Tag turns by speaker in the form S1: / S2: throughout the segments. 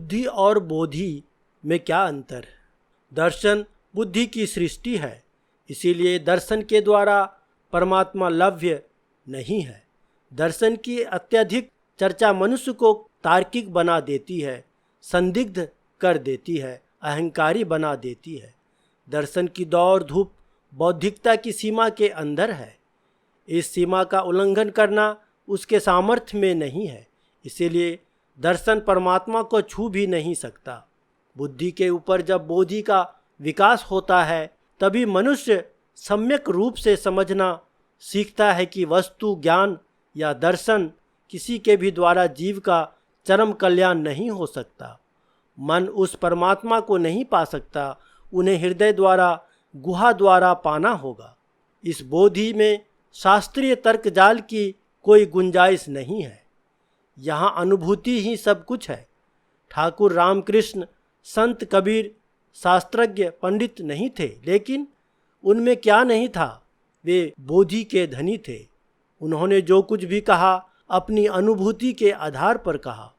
S1: बुद्धि और बोधि में क्या अंतर है? दर्शन बुद्धि की सृष्टि है, इसीलिए दर्शन के द्वारा परमात्मा लभ्य नहीं है। दर्शन की अत्यधिक चर्चा मनुष्य को तार्किक बना देती है, संदिग्ध कर देती है, अहंकारी बना देती है। दर्शन की दौड़ धूप बौद्धिकता की सीमा के अंदर है। इस सीमा का उल्लंघन करना उसके सामर्थ्य में नहीं है, इसीलिए दर्शन परमात्मा को छू भी नहीं सकता। बुद्धि के ऊपर जब बोधि का विकास होता है तभी मनुष्य सम्यक रूप से समझना सीखता है कि वस्तु ज्ञान या दर्शन किसी के भी द्वारा जीव का चरम कल्याण नहीं हो सकता। मन उस परमात्मा को नहीं पा सकता, उन्हें हृदय द्वारा गुहा द्वारा पाना होगा। इस बोधि में शास्त्रीय तर्क जाल की कोई गुंजाइश नहीं है। यहाँ अनुभूति ही सब कुछ है। ठाकुर रामकृष्ण संत कबीर शास्त्रज्ञ पंडित नहीं थे, लेकिन उनमें क्या नहीं था, वे बोधि के धनी थे। उन्होंने जो कुछ भी कहा अपनी अनुभूति के आधार पर कहा।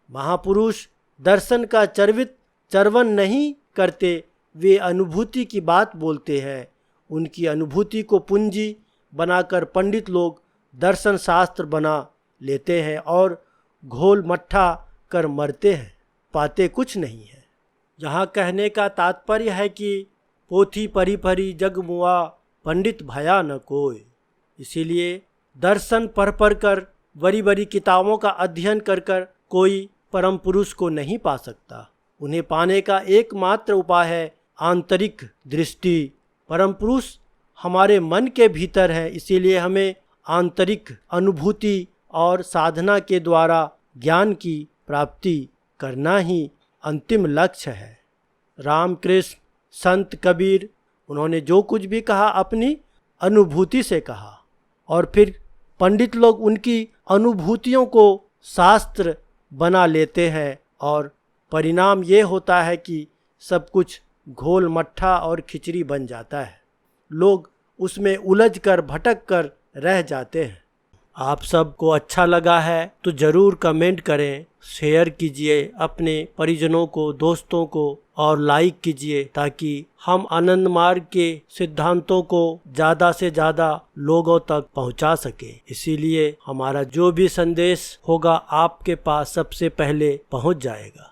S1: महापुरुष दर्शन का चर्वन नहीं करते, वे अनुभूति की बात बोलते हैं। उनकी अनुभूति को पूंजी बनाकर पंडित लोग दर्शन शास्त्र बना लेते हैं और घोल मट्ठा कर मरते हैं, पाते कुछ नहीं है। यहाँ कहने का तात्पर्य है कि पोथी परी परी जग मुआ, पंडित भया न कोई। इसीलिए दर्शन पढ़ कर बड़ी बड़ी किताबों का अध्ययन कर कोई परम पुरुष को नहीं पा सकता। उन्हें पाने का एकमात्र उपाय है आंतरिक दृष्टि। परम पुरुष हमारे मन के भीतर है, इसीलिए हमें आंतरिक अनुभूति और साधना के द्वारा ज्ञान की प्राप्ति करना ही अंतिम लक्ष्य है। रामकृष्ण संत कबीर उन्होंने जो कुछ भी कहा अपनी अनुभूति से कहा, और फिर पंडित लोग उनकी अनुभूतियों को शास्त्र बना लेते हैं और परिणाम ये होता है कि सब कुछ घोल मट्ठा और खिचड़ी बन जाता है। लोग उसमें उलझ कर भटक कर रह जाते हैं। आप सबको अच्छा लगा है तो ज़रूर कमेंट करें, शेयर कीजिए अपने परिजनों को, दोस्तों को, और लाइक कीजिए ताकि हम आनंद मार्ग के सिद्धांतों को ज़्यादा से ज़्यादा लोगों तक पहुंचा सके। इसीलिए हमारा जो भी संदेश होगा आपके पास सबसे पहले पहुंच जाएगा।